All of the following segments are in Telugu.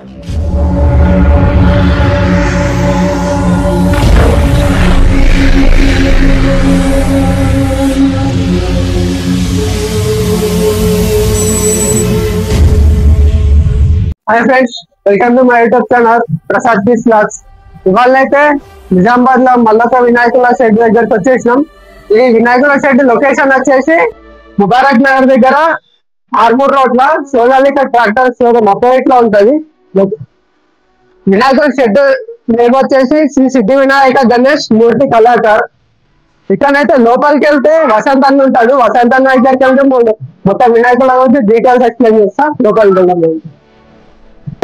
Hi friends, welcome to my YouTube channel Prasad peace vlogs. ఇవాళ అయితే నిజామాబాద్ లో మల్లక వినాయకుల షెడ్ దగ్గరకు వచ్చేసినాం. ఈ వినాయకుల షెడ్ లొకేషన్ వచ్చేసి ముబారక్ నగర్ దగ్గర ఆర్మూర్ రోడ్ లో సోనాలిక ట్రాక్టర్ షోరూమ్ అపోజిట్ లో ఉంటది. వినాయకుల షెడ్ నేమ్ వచ్చేసి శ్రీ సిద్ధి వినాయక గణేష్ మూర్తి కళాకార్. ఇక్కడైతే లోపలికి వెళ్తే వసంత్ అన్న ఉంటాడు. వసంత్ అన్న దగ్గరికి వెళ్తే మొత్తం వినాయకుల గురించి డీటెయిల్స్ ఎక్స్ప్లెయిన్ చేస్తా. లోపలికి వెళ్దాం.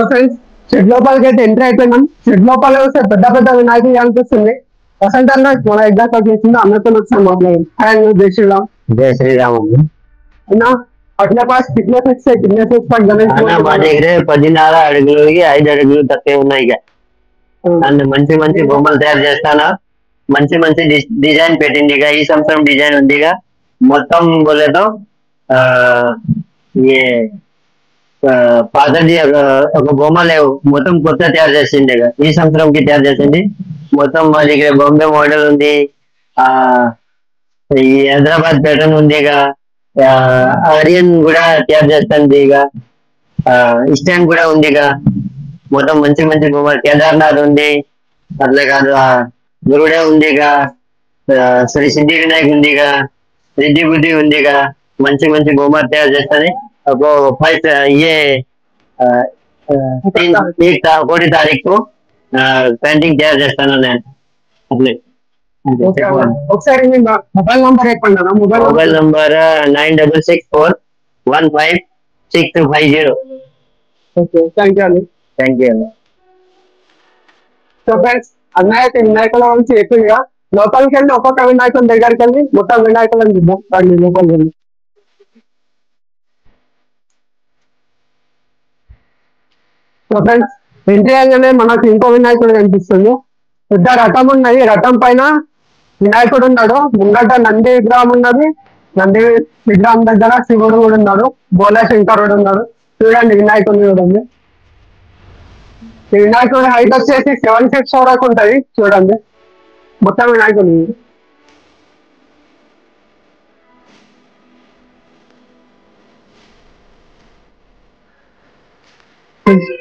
ఫ్రెండ్స్, షెడ్ లోపలికి అయితే ఎంట్రీ అయిపోయినాం. షెడ్ లోపల వస్తే పెద్ద పెద్ద వినాయకులు అనిపిస్తుంది. వసంత్ అన్న మన ఎగ్జాక్ట్ వచ్చింది అన్నతో వచ్చాం మాట్లాడి. జై శ్రీరామ్. జై శ్రీరామ్ అన్నా అట్లా పాస్ ఫిట్నెస్ ఇస్తాయి. ఫిట్నెస్ మా దగ్గర 14 అడుగులకి 5 అడుగులు తక్కువ ఉన్నాయి. ఇక నన్ను మంచి మంచి బొమ్మలు తయారు చేస్తాను. మంచి మంచి డిజైన్ పెట్టింది. ఇక ఈ సంవత్సరం డిజైన్ ఉంది. ఇక మొత్తం బోలేతో పాతది ఒక బొమ్మ లేవు, మొత్తం కొత్త తయారు చేసింది. ఇక ఈ సంవత్సరంకి తయారు చేసింది. మొత్తం మా దగ్గర బాంబే మోడల్ ఉంది, ఈ హైదరాబాద్ ప్యాటర్న్ ఉంది. ఇక ఆరియన్ కూడా తయారు చేస్తుంది. ఇక ఇస్టాండ్ కూడా ఉంది. ఇక మొత్తం మంచి మంచి బొమ్మలు. కేదార్నాథ్ ఉంది, అట్లే కాదు గురుడే ఉంది. ఇక శ్రీ సిద్ధి వినాయక్ ఉంది. ఇక రెడ్డి బుద్ధి ఉంది. ఇక మంచి మంచి బొమ్మలు తయారు చేస్తుంది. ఒక 1 తారీఖు పెయింటింగ్ తయారు చేస్తాను నేను. అట్లే ఒకసారి మొబైల్ నంబర్ చెప్పండి. Mobile number 96415650. థ్యాంక్ యూ అండి. థ్యాంక్ యూ అండి. సో ఫ్రెండ్స్, అన్నయ్య అయితే వినాయకుల గురించి ఎక్కువగా లోపలికి వెళ్ళి ఒక్కొక్క వినాయకుల దగ్గరికి వెళ్ళి మొత్తం వినాయకులను చూద్దాం. లోపలికి వెళ్ళి సో ఫ్రెండ్స్, ఎంట్రీ అయ్యగానే మనకు ఇంకో వినాయకుడు కనిపిస్తుంది. పెద్ద రథం ఉన్నది. రథం పైన వినాయకుడు ఉన్నాడు. ముంగట నంది విగ్రహం ఉన్నది. నంది విగ్రహం దగ్గర శివుడు కూడా ఉన్నాడు. బోలా శంకరుడు ఉన్నాడు. చూడండి వినాయకుడిని చూడండి. ఈ వినాయకుడి హైట్ వచ్చేసి 7 feet వరకు ఉంటది. చూడండి మొత్తం వినాయకుడు.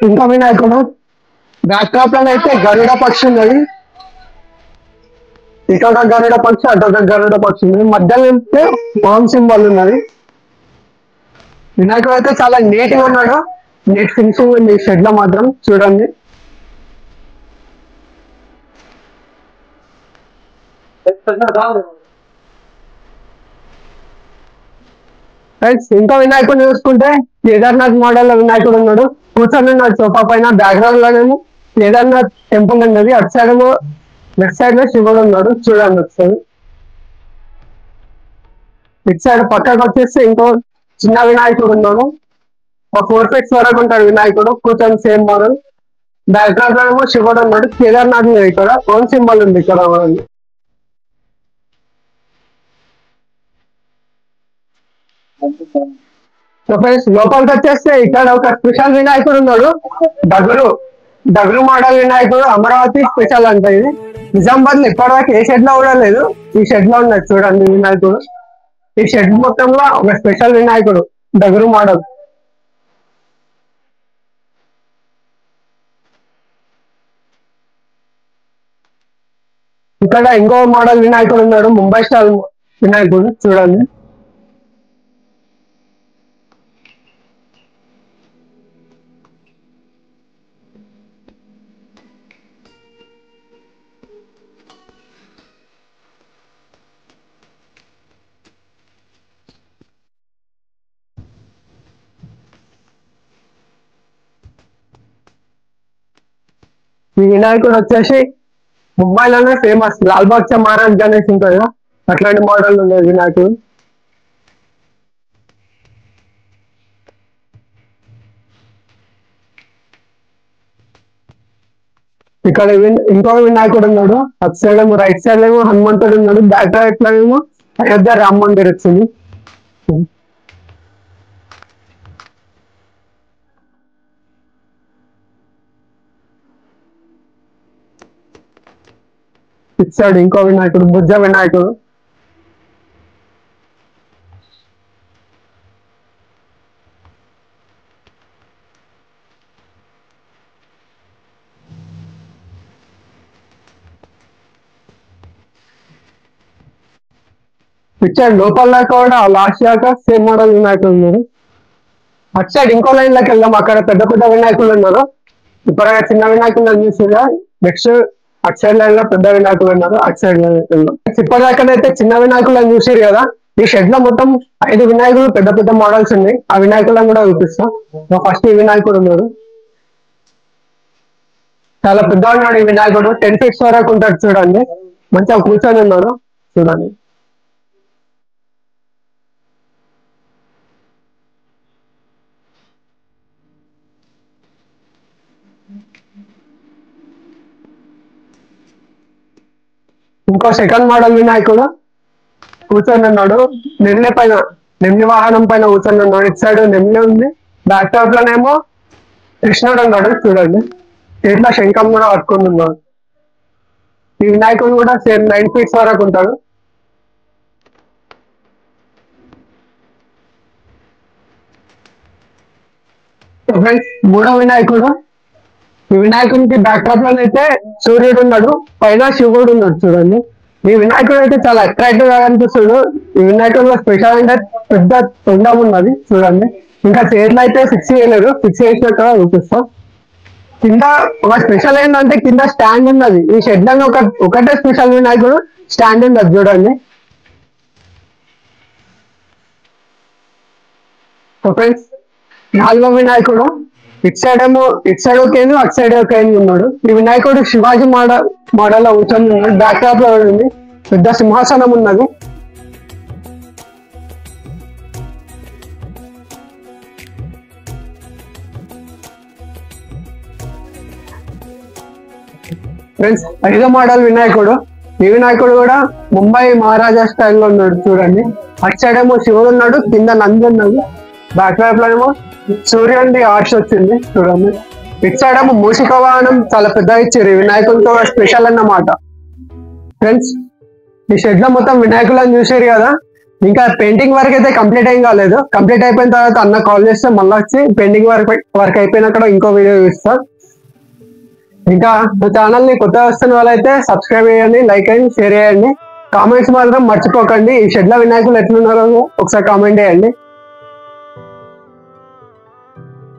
ఇంకా వినాయకుడు బ్యాక్ డ్రాప్ లో అయితే గరుడ పక్షి ఉన్నది. ఇక్కడ గరుడ పక్షి, అటొక గరుడ పక్షి ఉన్నది. మధ్యలో వెళ్తే ఓం సింబల్ ఉన్నది. వినాయకుడు అయితే చాలా నీట్ గా ఉన్నాడు. నీట్ ఫినిషింగ్ ఉంది షెడ్ లో మాత్రం. చూడండి ఇంకా వినాయకుడిని చూసుకుంటే కేదార్నాథ్ మోడల్ లో వినాయకుడు ఉన్నాడు. కూర్చొని ఉన్నాడు సోఫా పైన. బ్యాక్గ్రౌండ్ లోనేమో కేదార్నాథ్ టెంపుల్ ఉన్నది. అటు సైడ్ ఏమో లెఫ్ట్ సైడ్ లో శివుడు ఉన్నాడు. చూడండి ఒకసారి. ఇటు సైడ్ పక్కకు వచ్చేసి ఇంకో చిన్న వినాయకుడు ఉన్నాడు. ఒక 4 feet వరకు ఉంటాడు వినాయకుడు. కూర్చొని సేమ్ మోడల్. బ్యాక్గ్రౌండ్ లో ఏమో శివుడు ఉన్నాడు. కేదార్నాథ్ ఇక్కడ ఓం సింబల్ ఉంది. ఇక్కడ సో ఫ్రెండ్స్, లోపలికి వచ్చేస్తే ఇక్కడ ఒక స్పెషల్ వినాయకుడు ఉన్నాడు. డగురు మోడల్ వినాయకుడు. అమరావతి స్పెషల్ అంట ఇది. నిజామాబాద్ లో ఇప్పటివరకు ఏ షెడ్ లో కూడా లేదు. ఈ షెడ్ లో ఉన్నాడు. చూడండి వినాయకుడు. ఈ షెడ్ మొత్తంలో ఒక స్పెషల్ వినాయకుడు డగురు మోడల్. ఇక్కడ ఇంకో మోడల్ వినాయకుడు ఉన్నాడు. ముంబై స్టైల్ వినాయకుడు. చూడండి ఈ వినాయకుడు వచ్చేసి ముంబైలోనే ఫేమస్. లాల్బాగ్ చా మహారాజ్ గణేష్ ఉంటుంది కదా, అట్లాంటి మోడల్ ఉంది వినాయకుడు. ఇక్కడ ఇంకో వినాయకుడు ఉన్నాడు. అటు సైడ్ ఏమో రైట్ సైడ్ ఏమో హనుమంతుడు ఉన్నాడు. బ్యాక్ రైట్ లో ఏమో అయోధ్య రామ మందిర్ వచ్చింది. ఇచ్చాడు ఇంకో వినాయకుడు, బుజ్జ వినాయకుడు. ఇచ్చాడు లోపల దాకా కూడా లాస్ట్ దాకా సేమ్ మోడల్ వినాయకుడు ఉన్నారు. అటు సైడ్ ఇంకో లైన్ లోకి వెళ్దాం, అక్కడ పెద్ద పెద్ద వినాయకులు ఉన్నారు. ఇప్పటిగా చిన్న వినాయకులు చూసిగా నెక్స్ట్ అటు సైడ్ లైన్ లో పెద్ద వినాయకులు ఉన్నారు, అటు సైడ్ వెళ్దాం. ఇప్పటిదాకానైతే చిన్న వినాయకులను చూసారు కదా. ఈ షెడ్ లో మొత్తం 5 వినాయకులు పెద్ద పెద్ద మోడల్స్ ఉన్నాయి. ఆ వినాయకులను కూడా చూపిస్తాం. ఫస్ట్ ఈ వినాయకుడు ఉన్నాడు, చాలా పెద్ద ఉన్నాడు ఈ వినాయకుడు. 10 feet వరకు ఉంటాడు చూడండి, మంచిగా కూర్చొని ఉన్నాడు చూడండి. ఇంకో సెకండ్ మోడల్ వినాయకుడు కూర్చొని ఉన్నాడు, నెమ్లి పైన, నెమ్లి వాహనం పైన కూర్చొని ఉన్నాడు. ఇటు సైడ్ నెమ్లి ఉంది, బ్యాక్ టాప్ లోనేమో కృష్ణుడు ఉన్నాడు చూడండి. చేతిలో శంఖం కూడా పట్టుకొని ఉన్నాడు. ఈ వినాయకుడు కూడా సేమ్ 9 feet వరకు ఉంటాడు. ఫ్రెండ్స్ మూడో వినాయకుడు, ఈ వినాయకునికి బ్యాక్ టాప్ లోనైతే సూర్యుడు ఉన్నాడు, పైన శివుడు ఉన్నాడు చూడండి. ఈ వినాయకుడు అయితే చాలా అట్రాక్టివ్ గా కనిపిస్తాడు. ఈ వినాయకుడు స్పెషల్ అంటే పెద్ద తొండం ఉన్నది చూడండి. ఇంకా చేతులు అయితే ఫిక్స్ చేయలేదు, ఫిక్స్ చేసినట్టు చూపిస్తాం. కింద ఒక స్పెషల్ ఏంటంటే కింద స్టాండ్ ఉన్నది. ఈ షెడ్ లో ఒకటే స్పెషల్ వినాయకుడు స్టాండ్ ఉన్నది చూడండి. ఫ్రెండ్స్ నాలుగో వినాయకుడు, ఇటు సైడ్ ఒక ఏను, అటు సైడ్ ఒక ఏను ఉన్నాడు. ఈ వినాయకుడు శివాజీ మోడల్ లో కూర్చొని ఉన్నాడు. బ్యాక్ టాప్ లో ఉంది, పెద్ద సింహాసనం ఉన్నది. ఫ్రెండ్స్ ఐదో మోడల్ వినాయకుడు, ఈ వినాయకుడు కూడా ముంబై మహారాజా స్టైల్లో ఉన్నాడు చూడండి. అటు సైడ్ ఏమో శివుడు ఉన్నాడు, కింద నంది ఉన్నది. బ్యాక్ వైపు లో ఏమో సూర్యుడి ఆర్ష్ వచ్చింది చూడండి. ఇటు సైడ్ ఏమో మూషిక వాహనం చాలా పెద్దగా ఇచ్చారు. ఈ వినాయకుడితో స్పెషల్ అన్నమాట. ఫ్రెండ్స్ ఈ షెడ్ లో మొత్తం వినాయకులను చూసారు కదా. ఇంకా పెయింటింగ్ వర్క్ అయితే కంప్లీట్ ఏం కాలేదు. కంప్లీట్ అయిపోయిన తర్వాత అన్న కాల్ చేస్తే మళ్ళీ వచ్చి పెయింటింగ్ వర్క్ అయిపోయినాక ఇంకో వీడియో ఇస్తాం. ఇంకా మా ఛానల్ ని కొత్తగా వస్తున్న వాళ్ళైతే సబ్స్క్రైబ్ చేయండి, లైక్ చేయండి, షేర్ చేయండి. కామెంట్స్ మాత్రం మర్చిపోకండి. ఈ షెడ్ లో వినాయకులు ఎట్లున్నారో ఒకసారి కామెంట్ చేయండి.